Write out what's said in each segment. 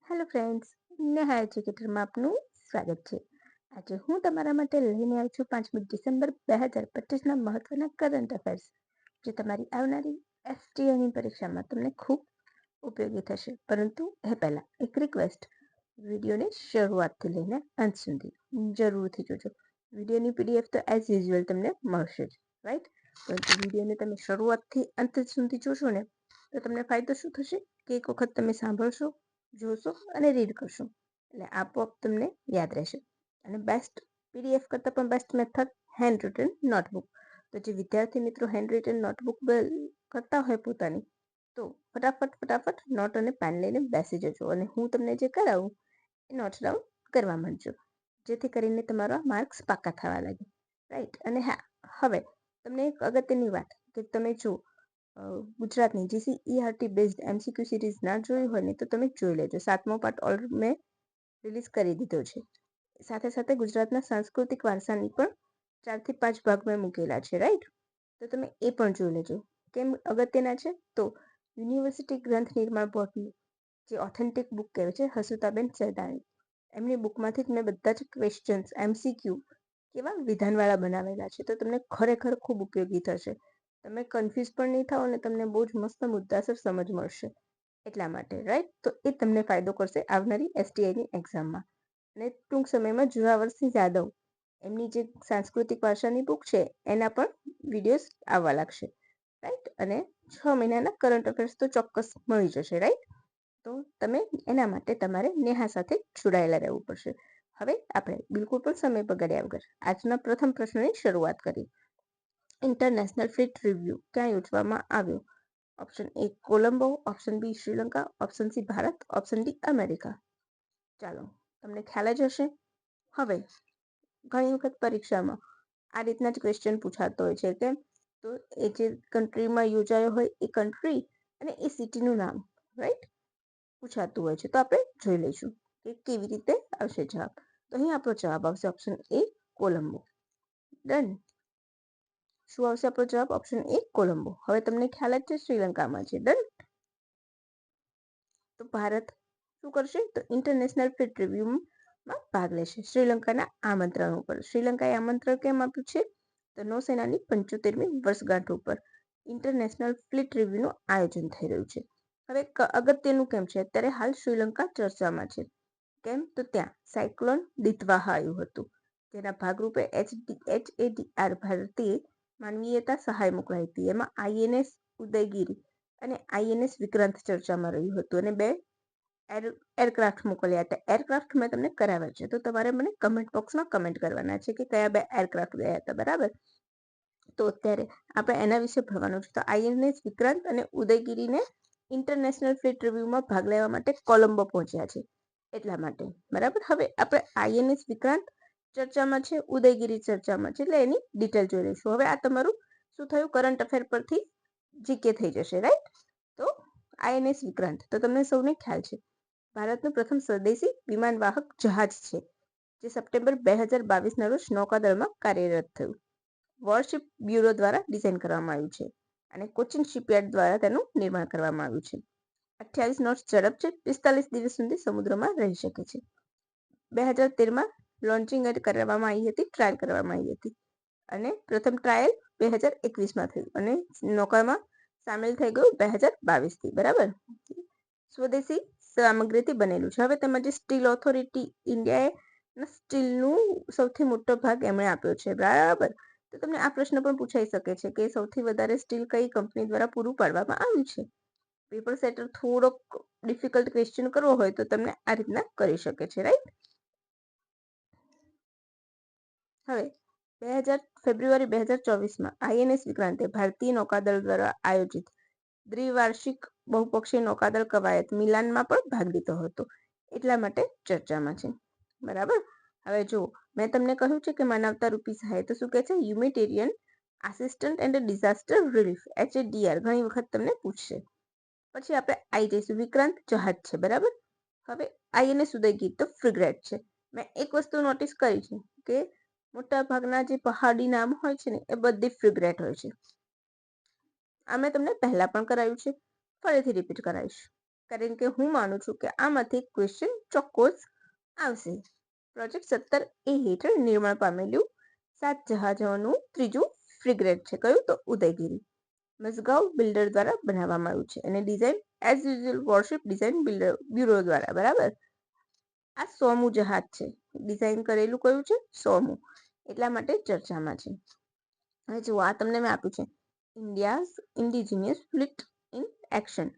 Hello friends, Neha એજ્યુકેટરમાં આપનું સ્વાગત છે. આજે હું તમારા માટે લઈને આવી છું 5મી ડિસેમ્બર 2025ના મહત્વના કરંટ અફેર્સ, જે તમારી આવનારી એસટીએની પરીક્ષામાં તમને ખૂબ ઉપયોગી થશે. પરંતુ એ પહેલાં એક રિક્વેસ્ટ, વિડીયોને શરૂઆતથી લઈને અંત સુધી જરૂરથી જોજો. વિડીયોની પીડીએફ તો એઝ યુઝ્યુઅલ તમને મળશે જ, રાઈટ? પરંતુ વિડીયોને તમે શરૂઆતથી અંત સુધી જોશો ને તો તમને ફાયદો શું થશે કે એક વખત તમે સાંભળશો, જોશો અને રીડ કરશો એટલે આપોઆપ તમને યાદ રહેશે. અને બેસ્ટ પીડીએફ કરતાં પણ best method hand return notebook. તો જે વિદ્યાર્થી મિત્રો હેન્ડ રિટન નોટબુક કરતા હોય પોતાની, તો ફટાફટ નોટ અને પેન લઈને બેસી જજો અને હું તમને જે કરાવું એ નોટ ડાઉન કરવા માંડજો, જેથી કરીને તમારા માર્ક્સ પાકા થવા લાગે, રાઈટ? અને હા, હવે તમને એક અગત્યની વાત કે તમે જો ગુજરાતની જીસીઈઆરટી બેઝડ એમસીક્યુ સિરીઝ ના જોઈ હોય ને તો તમે જોઈ લેજો. 7મો પાર્ટ ઓલરેડી મેં રિલીઝ કરી દીધો છે. સાથે ગુજરાતના સાંસ્કૃતિક વારસાની પણ 4 થી 5 ભાગ મેં મૂકેલા છે, રાઈટ? તો તમે એ પણ જોઈ લેજો. કેમ અગત્યના છે? તો યુનિવર્સિટી ગ્રંથ નિર્માણ બોર્ડની જે ઓથેન્ટિક બુક કહેવાય છે, હસુતાબેન સરદાણી, એમની બુકમાંથી જ મેં બધા જ ક્વેશ્ચન્સ એમસીક્યુ કેવા વિધાનવાળા બનાવેલા છે, તો તમને ખરેખર ખૂબ ઉપયોગી થશે. તમે કન્ફ્યુઝ પણ નહીં થાઓ અને તમને બહુ જ મસ્ત મુદ્દાસર સમજ મળશે એટલા માટે, રાઈટ? તો એ તમને ફાયદો કરશે આવનારી એસટીઆઈની એક્ઝામમાં. અને ટૂંક સમયમાં જુરાવરસિંહ જાદવ એમની જે સાંસ્કૃતિક વારસાની બુક છે એના પણ વિડીયોઝ આવવા લાગશે, રાઈટ? અને 6 મહિનાના કરંટ અફેર્સ તો ચોક્કસ મળી જશે, રાઈટ? તો તમે એના માટે તમારે નેહા સાથે જોડાયેલા રહેવું પડશે. હવે આપણે બિલકુલ પણ સમય બગાડ્યા વગર આજના પ્રથમ પ્રશ્નની શરૂઆત કરીએ. ઇન્ટરનેશનલ ફ્લીટ રિવ્યુ ક્યાં યોજવામાં આવ્યો? Option A Colombo, option B Sri Lanka, option C Bharat, option D America. ચાલો, તમને ખ્યાલ જ હશે. હવે ઘણી વખત પરીક્ષામાં આ રીતના જ ક્વેશ્ચન પૂછાતો હોય છે, કેમ? તો એ જે કન્ટ્રીમાં યોજાયો હોય એ કન્ટ્રી અને એ સિટીનું નામ, રાઈટ, પૂછાતું હોય છે. તો આપણે જોઈ લઈશું કે કેવી રીતે આવશે જવાબ. તો અહીં આપણો જવાબ આવશે ઓપ્શન એ કોલંબો. ડન. શું આવશે આપણો જવાબ? Option A Colombo. હવે તમને ખ્યાલ જ છે શ્રીલંકામાં છે. ડન. તો ભારત શું કરશે? તો ઇન્ટરનેશનલ ફ્લીટ રિવ્યુમાં ભાગ લેશે શ્રીલંકાના આમંત્રણ ઉપર. શ્રીલંકાએ આમંત્રણ કેમ આપ્યું છે? તો નૌસેનાની 75મી વર્ષગાંઠ ઉપર ઇન્ટરનેશનલ ફ્લીટ રિવ્યુનું આયોજન થઈ રહ્યું છે. હવે અગત્યનું કેમ છે? અત્યારે હાલ શ્રીલંકા ચર્ચામાં છે. કેમ? તો ત્યાં સાયક્લોન દિતવાહા આવ્યું હતું, જેના ભાગરૂપે HADR ભારતીય માનવીયતા સહાય મોકલાઈ હતી. એમાં આઈએનએસ ઉદયગીરી અને આઈએનએસ વિક્રાંત ચર્ચામાં રહ્યું હતું અને 2 એરક્રાફ્ટ મોકલ્યા હતા. એરક્રાફ્ટ મેં તમને કરાવ્યા છે, તો તમારે મને કમેન્ટ બોક્સમાં કમેન્ટ કરવાના છે કે કયા 2 એરક્રાફ્ટ ગયા હતા, બરાબર? તો અત્યારે આપણે એના વિશે ભણવાનું છે. તો આઈએનએસ વિક્રાંત અને ઉદયગીરીને ઇન્ટરનેશનલ ફ્લીટ રિવ્યુમાં ભાગ લેવા માટે કોલંબો પહોંચ્યા છે એટલા માટે, બરાબર? હવે આપણે આઈએનએસ વિક્રાંત ચર્ચામાં છે, ઉદયગીરી ચર્ચામાં છે, એટલે એની ડિટેલ જોઈ લઈશું. હવે આ તમારું શું થયું? કરંટ અફેર પરથી જીકે થઈ જશે, રાઈટ? તો આઈએનએસ વિક્રાંત તો તમને સૌને ખ્યાલ છે, ભારતનું પ્રથમ સ્વદેશી વિમાનવાહક જહાજ છે, જે સપ્ટેમ્બર 2022ના રોજ નૌકાદળમાં કાર્યરત થયું. વોરશિપ બ્યુરો દ્વારા ડિઝાઇન કરવામાં આવ્યું છે અને કોચિન શિપયાર્ડ દ્વારા તેનું નિર્માણ કરવામાં આવ્યું છે. 28 નોટ્સ ઝડપ છે, 45 દિવસ સુધી સમુદ્રમાં રહી શકે છે. 2013માં લોન્ચિંગ કરવામાં આવી હતી, ટ્રાયલ કરવામાં આવી હતી અને પ્રથમ ટ્રાયલ 2021માં થયું અને નૌકામાં સામેલ થઈ ગયું 2022થી, બરાબર? સ્વદેશી સામગ્રીથી બનેલું છે. હવે તેમાં જે સ્ટીલ ઓથોરિટી ઇન્ડિયાએ સ્ટીલનું સૌથી મોટો ભાગ એમણે આપ્યો છે, બરાબર? તો તમને આ પ્રશ્ન પણ પૂછાઈ શકે છે કે સૌથી વધારે સ્ટીલ કઈ કંપની દ્વારા પૂરું પાડવામાં આવ્યું છે. પેપર સેટર થોડોક ડિફિકલ્ટ ક્વેશ્ચન કરવો હોય તો તમને આ રીતના કરી શકે છે, રાઈટ? હવે ફેબ્રુઆરી 2024માં આઈએનએસ વિક્રાંતે ભારતીય નૌકાદળ દ્વારા આયોજિત દ્વિવાર્ષિક બહુપક્ષીય નૌકાદળ કવાયત મિલાનમાં પણ ભાગ લીધો હતો, એટલા માટે ચર્ચામાં છે, બરાબર? હવે જો મેં તમને કહ્યું છે કે માનવતા રૂપી સહાય, તો શું કહે છે? Humanitarian assistant and disaster relief, HADR ઘણી વખત તમને પૂછશે. પછી આપણે આવી જઈશું, વિક્રાંત જહાજ છે, બરાબર? હવે આઈએનએસ ઉદયગીરી તો ફ્રિગેટ છે. મેં એક વસ્તુ નોટિસ કરી છે કે મોટા ભાગના જે પહાડી નામ હોય છે ને એ બધી ફ્રિગેટ હોય છે. આ મેં તમને પહેલા પણ કરાવ્યું છે, ફરીથી રિપીટ કરાવીશ. કારણ કે હું માનું છું કે આમાંથી ક્વેશ્ચન ચોક્કસ આવશે. પ્રોજેક્ટ 17A હેઠળ નિર્માણ પામેલું 7 જહાજોનું ત્રીજું ફ્રિગેટ છે. કયું? તો ઉદયગીરી. મઝગાંવ બિલ્ડર દ્વારા બનાવવામાં આવ્યું છે અને design as usual warship design bureau દ્વારા. બરાબર. આ 100મું જહાજ છે. ડિઝાઇન કરેલું કયું છે? 100મું. એટલા માટે ચર્ચામાં છે. હવે જુઓ, આ તમને મેં આપ્યું છે India's indigenous fleet in action.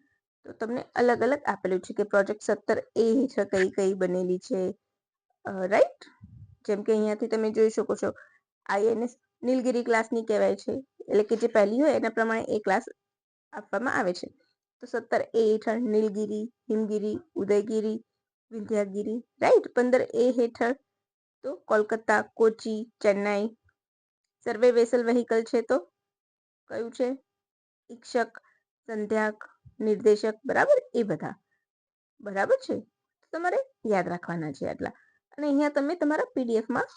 તો તમને અલગ અલગ આપેલું છે કે પ્રોજેક્ટ 17A હેઠળ કઈ કઈ બનેલી છે. રાઈટ. જેમ કે અહીંયાથી તમે જોઈ શકો છો, INS નીલગિરી ક્લાસની કહેવાય છે, એટલે કે જે પહેલી હોય એના પ્રમાણે એ ક્લાસ આપવામાં આવે છે. તો 17A હેઠળ નીલગિરી, હિમગિરી, ઉદયગિરી, વિંધ્યાગિરી. રાઈટ. 15A હેઠળ તો કોલકાતા, કોચી, ચેન્નાઈ. સર્વે વેસલ વ્હીકલ છે તો કયું છે? ઈક્ષક, સંધ્યાક, નિર્દેશક. બરાબર. એ બધા બરાબર છે. તમારે યાદ રાખવાના છે આટલા. અને અહીંયા તમે તમારા પીડીએફમાં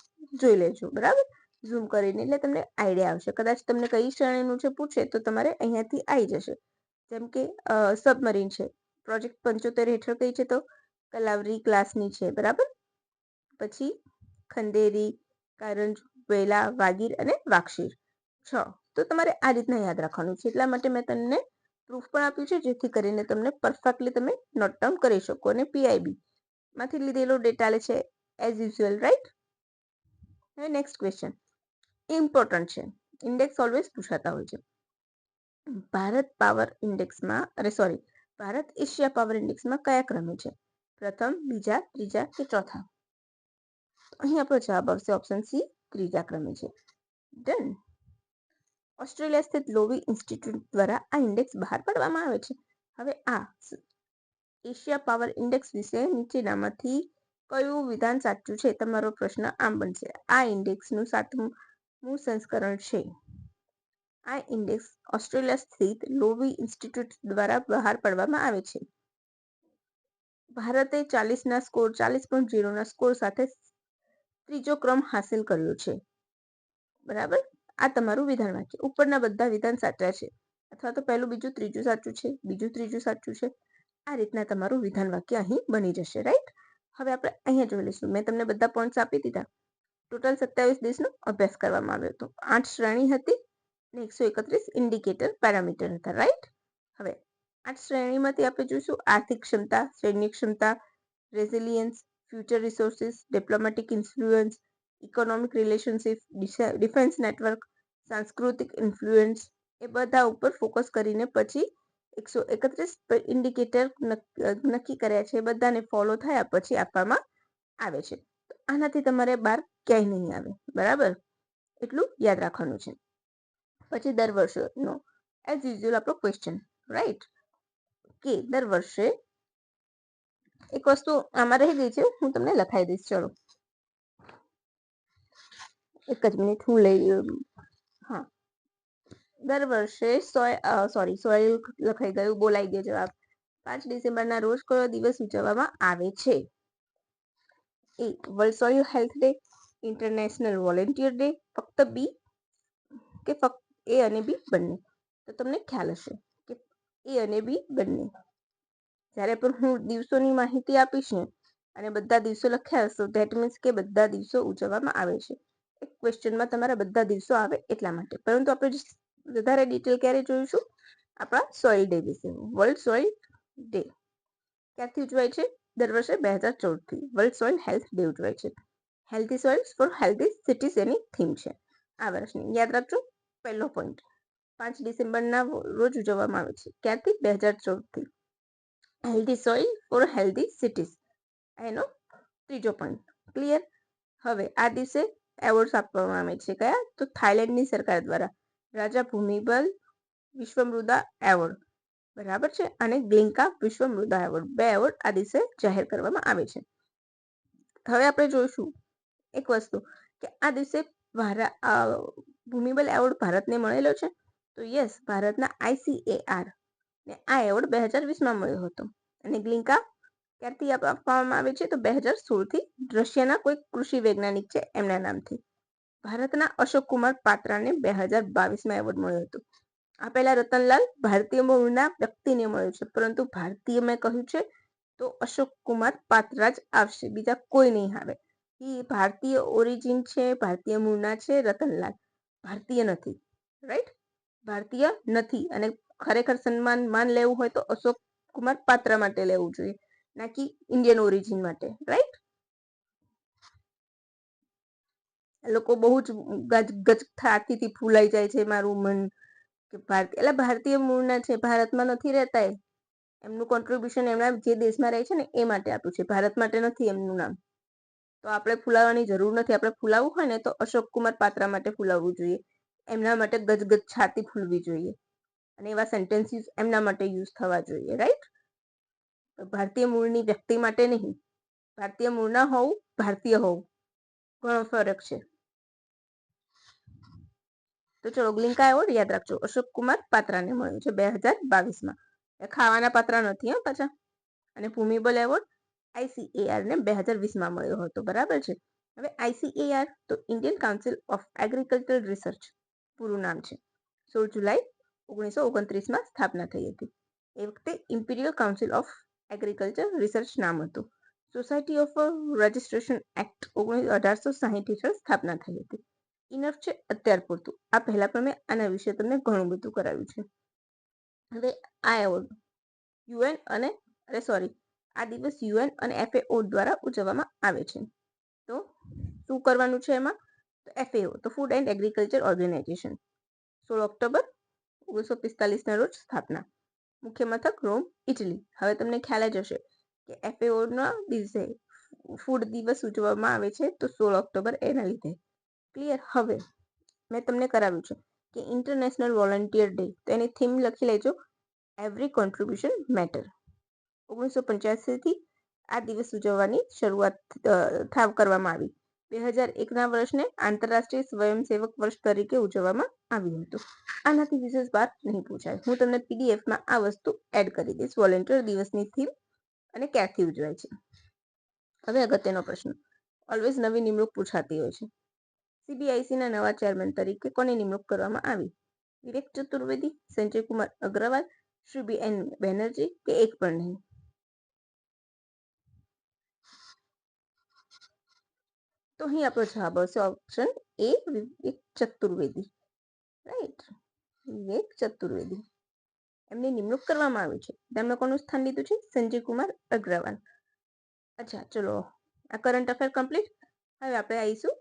જોઈ લેજો. બરાબર. ઝૂમ કરીને, એટલે તમને આઈડિયા આવશે. કદાચ તમને કઈ શ્રેણીનું છે પૂછે તો તમારે અહીંયાથી આવી જશે. જેમ કે સબમરીન છે. પ્રોજેક્ટ 75 હેઠળ કઈ છે? તો કલાવરી ક્લાસની છે. બરાબર. પછી ખંડેરી, કારંજ, વેલા, વાગીર અને વાક્ષીર. 6. તો તમારે આ રીતના યાદ રાખવાનું છે. એટલા માટે મેં તમને પ્રૂફ પણ આપ્યું છે, જેથી કરીને તમને પરફેક્ટલી તમે નોટ ડાઉન કરી શકો. અને PIB માંથી લીધેલો ડેટા લે છે એઝ યુઝ્યુઅલ. રાઈટ. હવે નેક્સ્ટ ક્વેશ્ચન ઇમ્પોર્ટન્ટ છે. ઇન્ડેક્સ ઓલવેઝ પૂછાતા હોય છે. ભારત પાવર ઇન્ડેક્સમાં ભારત એશિયા પાવર ઇન્ડેક્સમાં કયા ક્રમે છે? પ્રથમ, બીજા, ત્રીજા કે ચોથા? અહીં આપણો જવાબ આવશે ઓપ્શન સી, ત્રીજા ક્રમે છે. ડન. ઓસ્ટ્રેલિયા સ્થિત લોવી ઇન્સ્ટિટ્યૂટ દ્વારા આ ઇન્ડેક્સ બહાર પાડવામાં આવે છે. હવે આ એશિયા પાવર ઇન્ડેક્સ વિશે નીચેનામાંથી કયું વિધાન સાચું છે? તમારો પ્રશ્ન આમ બનશે. આ ઇન્ડેક્સનું 7મું સંસ્કરણ છે. આ ઇન્ડેક્સ ઓસ્ટ્રેલિયા સ્થિત લોવી ઇન્સ્ટિટ્યૂટ દ્વારા બહાર પાડવામાં આવે છે. ભારતે 40.0ના સ્કોર સાથે ત્રીજો ક્રમ હાંસલ કર્યો છે. બરાબર. આ તમારું વિધાન વાક્ય. ઉપરના બધા વિધાન સાચા છે, અથવા તો પહેલું, બીજું, ત્રીજું સાચું છે, બીજું, ત્રીજું સાચું છે. આ રીતના તમારું વિધાન વાક્ય અહીં બની જશે. રાઈટ. હવે આપણે અહીંયા જોઈ લઈશું. મેં તમને બધા પોઈન્ટ્સ આપી દીધા. ટોટલ 27 દેશનો અભ્યાસ કરવામાં આવ્યો હતો. 8 શ્રેણી હતી અને 131 ઇન્ડિકેટર પેરામીટર હતા. રાઈટ. હવે 8 શ્રેણીમાંથી આપણે જોઈશું આર્થિક ક્ષમતા, સૈન્ય ક્ષમતા, resilience, future resources, diplomatic influence, economic relationship, defence network, સાંસ્કૃતિક ઇન્ફ્લુઅન્સ. એ બધા ઉપર ફોકસ કરીને પછી 131 ઇન્ડિકેટર નક્કી કર્યા છે. એ બધાને ફોલો થયા પછી આપવામાં આવે છે. આનાથી તમારે બહાર ક્યાંય નહીં આવે. બરાબર. એટલું યાદ રાખવાનું છે. પછી દર વર્ષનો એઝ યુઝ્યુઅલ આપણો ક્વેશ્ચન. રાઈટ. કે દર વર્ષે એક વસ્તુ આમાં રહી ગઈ છે, હું તમને લખાઈ દઈશ. ચલો એક જ મિનિટ, હું લઈ. હા, દર વર્ષે સોઇલ લખાઈ ગયું, બોલાઈ ગયો જવાબ. 5 ડિસેમ્બરના રોજ કયો દિવસ ઉજવવામાં આવે છે? એ world soil health day, international volunteer day, ફક્ત બી કે ફક્ત એ અને બી બંને? તો તમને ખ્યાલ હશે કે એ અને બી બંને. જ્યારે પણ હું દિવસોની માહિતી આપીશ ને અને બધા દિવસો લખ્યા હશે, ધેટ મીન્સ કે બધા દિવસો ઉજવવામાં આવે છે. એક ક્વેશ્ચનમાં તમારા બધા દિવસો આવે એટલા માટે. પરંતુ આપણે વધારે ડિટેલ ક્યારે જોઈશું? આપણા સોઇલ ડે વિશે. વર્લ્ડ સોઇલ ડે ક્યારથી ઉજવાય છે? દર વર્ષે 2014થી વર્લ્ડ સોઇલ હેલ્થ ડે ઉજવાય છે. Healthy soils for healthy cities એની થીમ છે આ વર્ષની. યાદ રાખજો. પહેલો પોઈન્ટ 5 ડિસેમ્બરના રોજ ઉજવવામાં આવે છે. ક્યારથી? 2014થી. Healthy soil for healthy cities એનો ત્રીજો પોઈન્ટ. ક્લિયર? હવે આ દિવસે એવોર્ડ્સ આપવામાં આવે છે. કયા? તો થાઈલેન્ડની સરકાર દ્વારા રાજા ભૂમિબલ વિશ્વ મૃદા એવોર્ડ. બરાબર છે. અને ગ્લિંકા વિશ્વ મૃદા એવોર્ડ. 2 એવોર્ડ આ દિવસે જાહેર કરવામાં આવે છે. હવે આપણે જોઈશું એક વસ્તુ કે આ દિવસે ભૂમિબલ એવોર્ડ ભારતને મળેલો છે. તો યસ, ભારતના ICAR ને આ એવોર્ડ 2020માં મળ્યો હતો. અને ગ્લિંકા ક્યારથી આપવામાં આવે છે? તો 2016થી. રશિયાના કોઈ કૃષિ વૈજ્ઞાનિક છે એમના નામથી. ભારતના અશોક કુમાર પાત્રાને 2022માં એવોર્ડ મળ્યો હતો. આપેલા રતનલાલ ભારતીય મૂળના વ્યક્તિને મળ્યો છે, પરંતુ ભારતીય મેં કહ્યું છે તો અશોક કુમાર પાત્રા જ આવશે, બીજા કોઈ નહીં આવે. એ ભારતીય ઓરિજિન છે, ભારતીય મૂળના છે રતનલાલ, ભારતીય નથી. રાઈટ, ભારતીય નથી. અને ખરેખર સન્માન માન લેવું હોય તો અશોક કુમાર પાત્રા માટે લેવું જોઈએ, ના કે ઇન્ડિયન ઓરિજિન માટે. રાઈટ, લોકો બહુ જ ગજ થાતીથી ફૂલાઈ જાય છે મારું મન કે ભારતીય, એટલે ભારતીય મૂળના છે, ભારતમાં નથી રહેતા. એમનું કોન્ટ્રીબ્યુશન એમના જે દેશમાં રહે છે ને એ માટે આપ્યું છે, ભારત માટે નથી એમનું નામ. તો આપણે ફૂલાવવાની જરૂર નથી. આપણે ફૂલાવવું હોય ને તો અશોક કુમાર પાત્રા માટે ફૂલાવવું જોઈએ, એમના માટે ગજગજ છાતી ફૂલવી જોઈએ, અને એવા સેન્ટેન્સીસ એમના માટે યુઝ થવા જોઈએ. રાઈટ, ભારતીય મૂળની વ્યક્તિ માટે નહીં. ભારતીય મૂળના હોવું, ભારતીય હોવું, ઘણો ફરક છે. તો ચલો, ગ્લિંકા એવોર્ડ યાદ રાખજો, અશોક કુમાર પાત્રાને મળ્યું છે 2022માં. ખાવાના પાત્રા નથી હા પાછા. અને ભૂમિબળ એવોર્ડ ICAR ને 2020માં મળ્યો હતો. બરાબર છે. હવે ICAR તો Indian council of agricultural research પૂરું નામ છે. 16 જુલાઈ 1929માં સ્થાપના થઈ હતી. એ વખતે imperial council of agriculture research નામ હતું. સોસાયટી ઓફ રજિસ્ટ્રેશન એક્ટ 1860 હેઠળ સ્થાપના થઈ હતી. ઇનફ છે અત્યાર પૂરતું. આ પહેલા પણ મેં આના વિશે તમને ઘણું બધું કરાવ્યું છે. હવે આ એવોર્ડ યુએન અને આ દિવસ યુએન અને FAO દ્વારા ઉજવવામાં આવે છે. તો શું કરવાનું છે એમાં? તો FAO તો food and agriculture organisation, 16 October 1945ના રોજ સ્થાપના. મુખ્ય મથક રોમ, ઇટલી. હવે તમને ખ્યાલ જ હશે કે FAO ના દિવસે ફૂડ દિવસ ઉજવવામાં આવે છે, તો 16 ઓક્ટોબર એના લીધે. ક્લિયર? હવે મેં તમને કરાવ્યું છે કે ઇન્ટરનેશનલ વોલન્ટિયર ડે, તો એની થીમ લખી લેજો, એવરી કોન્ટ્રીબ્યુશન મેટર. 1985થી આ દિવસ ઉજવવાની શરૂઆત કરવામાં આવી. 2001ના વર્ષને આંતરરાષ્ટ્રીય સ્વયંસેવક વર્ષ તરીકે ઉજવવામાં આવ્યું હતું. આનાથી વિશેષ વાત નહીં પૂછાય. હું તમને PDFમાં આ વસ્તુ એડ કરી દઈશ, વોલેન્ટિયર દિવસની થીમ અને ક્યારથી ઉજવાય છે. હવે અગત્યનો પ્રશ્ન, ઓલવેઝ નવી નિમણૂક પૂછાતી હોય છે. CBICના નવા ચેરમેન તરીકે કોની નિમણૂક કરવામાં આવી? વિવેક ચતુર્વેદી, સંજય કુમાર અગ્રવાલ, શ્રી BN બેનર્જી કે એક પણ નહીં? તો અહીં આપણો જવાબ આવશે option A, Vivek Chaturvedi. Right, Vivek Chaturvedi, એમની નિમણૂક કરવામાં આવી છે. તેમણે કોનું સ્થાન લીધું છે? સંજય કુમાર અગ્રવાલ. અચ્છા, ચલો, આ કરંટ અફેર કમ્પ્લીટ. હવે આપણે આવીશું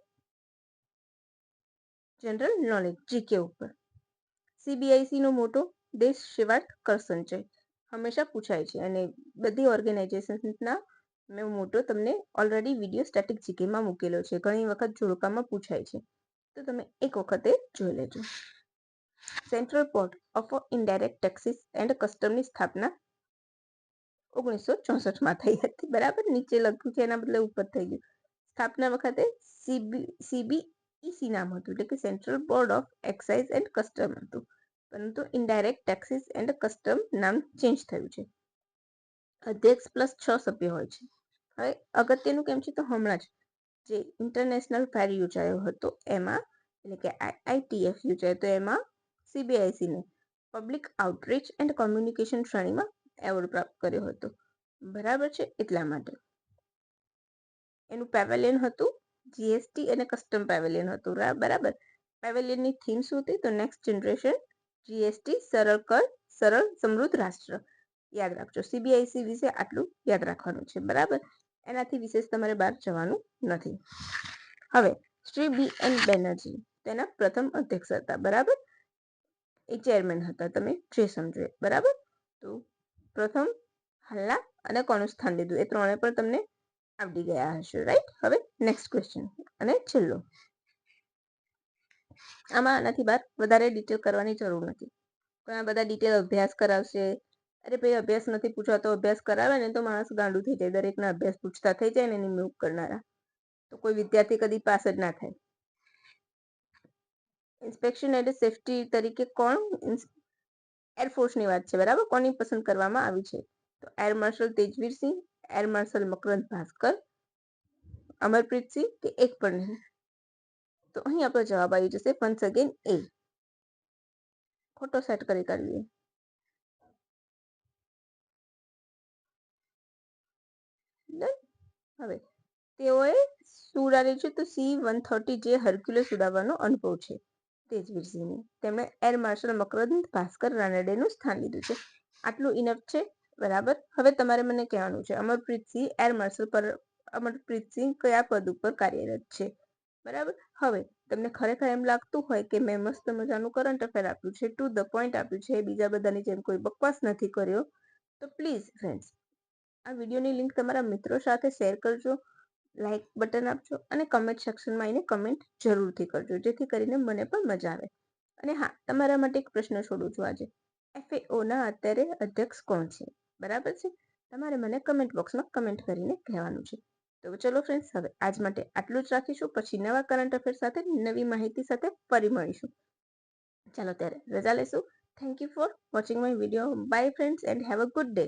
જનરલ નોલેજ GK ઉપર. CBIC નો મોટો દેશ સેવાર્થ કર સંચય હંમેશા પૂછાય છે, અને બધી ઓર્ગેનાઇઝેશનના મેં મોટો તમને ઓલરેડી વિડીયો સ્ટેટિક GKમાં મૂકેલો છે. ઘણી વખત જોડકામાં પૂછાય છે, તો તમે એક વખતે જોઈ લેજો. Central board of indirect taxes and કસ્ટમની સ્થાપના 1964માં થઈ હતી. બરાબર, નીચે લખ્યું છે એના બદલે ઉપર થઈ ગયું. સ્થાપના વખતે CBEC નામ હતું, એટલે કે central board of excise and custom હતું, પરંતુ ઇનડાયરેક્ટ ટેક્સીસ એન્ડ કસ્ટમ નામ ચેન્જ થયું છે. અધ્યક્ષ પ્લસ 6 સભ્ય હોય છે. હવે અગત્યનું કેમ છે તો હમણાં જ જે ઇન્ટરનેશનલ ફેર યોજાયો હતો એમાં, એટલે કે IITF યોજાયો, તો એમાં CBICને પબ્લિક આઉટરીચ એન્ડ કોમ્યુનિકેશન શ્રેણીમાં એવોર્ડ પ્રાપ્ત કર્યો હતો. બરાબર છે, એટલા માટે. એનું પેવેલિયન હતું GST અને કસ્ટમ પેવેલિયન હતું. બરાબર. પેવેલિયનની થીમ શું હતી? તો નેક્સ્ટ જનરેશન GST, સરળ કર, સરળ સમૃદ્ધ રાષ્ટ્ર. યાદ રાખજો, CBIC વિશે આટલું યાદ રાખવાનું છે. બરાબર, એનાથી વિશેષ તમારે બહાર જવાનું નથી. હવે શ્રી BN બેનર્જી તેના પ્રથમ અધ્યક્ષ હતા. બરાબર, એ ચેરમેન હતા, તમે જે સમજો. બરાબર, તો પ્રથમ, હાલના અને કોનું સ્થાન લીધું, એ ત્રણે પણ તમને આવડી ગયા હશે. રાઈટ. હવે નેક્સ્ટ ક્વેશ્ચન અને છેલ્લો. આમાં આનાથી બહાર વધારે ડિટેલ કરવાની જરૂર નથી. ઘણા બધા ડિટેલ અભ્યાસ કરાવશે. અરે ભાઈ, અભ્યાસ નથી પૂછવાતો, અભ્યાસ કરાવે ને તો માણસ ગાંડું થઈ જાય. દરેકના અભ્યાસ પૂછતા થઈ જાય ને એની નિમણૂક કરનારા, તો કોઈ વિદ્યાર્થી કદી પાસ જ ના થાય. ઇન્સ્પેક્શન એન્ડ સેફ્ટી તરીકે કોણ? એરફોર્સની વાત છે. બરાબર, કોની પસંદ કરવામાં આવી છે? તો એર માર્શલ તેજવીર સિંહ, એર માર્શલ મકરંદ ભાસ્કર, અમરપ્રીત સિંહ કે એક પણ નહીં? તો અહીં આપણો જવાબ આવી જશે વન્સ અગેન એ. ફોટો સેટ કરી કાઢીએ. ડન. હવે તેઓએ શું ઉડાડ્યું છે? તો C-130 જે હર્ક્યુલસ ઉડાવવાનો અનુભવ છે તેજવીરસિંહને. તેમણે એર માર્શલ મકરંદ ભાસ્કર રાનડેનું સ્થાન લીધું છે. આટલું ઇનફ છે, બરાબર. હવે તમારે મને કહેવાનું છે અમરપ્રીતસિંહ એર માર્શલ પર અમરપ્રીતસિંહ કયા પદ ઉપર કાર્યરત છે, બરાબર. હવે તમને ખરેખર એમ લાગતું હોય કે મેં મસ્ત મજાનું કરંટ અફેર આપ્યું છે, ટુ ધ પોઈન્ટ આપ્યું છે, બીજા બધાની જેમ કોઈ બકવાસ નથી કર્યો, તો પ્લીઝ ફ્રેન્ડ્સ આ વિડીયોની લિંક તમારા મિત્રો સાથે શેર કરજો, લાઇક બટન આપજો અને કમેન્ટ સેક્શનમાં આવીને કમેન્ટ જરૂરથી કરજો, જેથી કરીને મને પણ મજા આવે. અને હા, તમારા માટે એક પ્રશ્ન છોડું છું આજે. FAOના અત્યારે અધ્યક્ષ કોણ છે, બરાબર છે? તમારે મને કમેન્ટ બોક્સમાં કમેન્ટ કરીને કહેવાનું છે. તો ચલો ફ્રેન્ડ્સ, હવે આજ માટે આટલું જ રાખીશું. પછી નવા કરંટ અફેર સાથે નવી માહિતી સાથે ફરી મળીશું. ચાલો ત્યારે રજા લેશું. Thank you for watching my video. By friends and have a good day.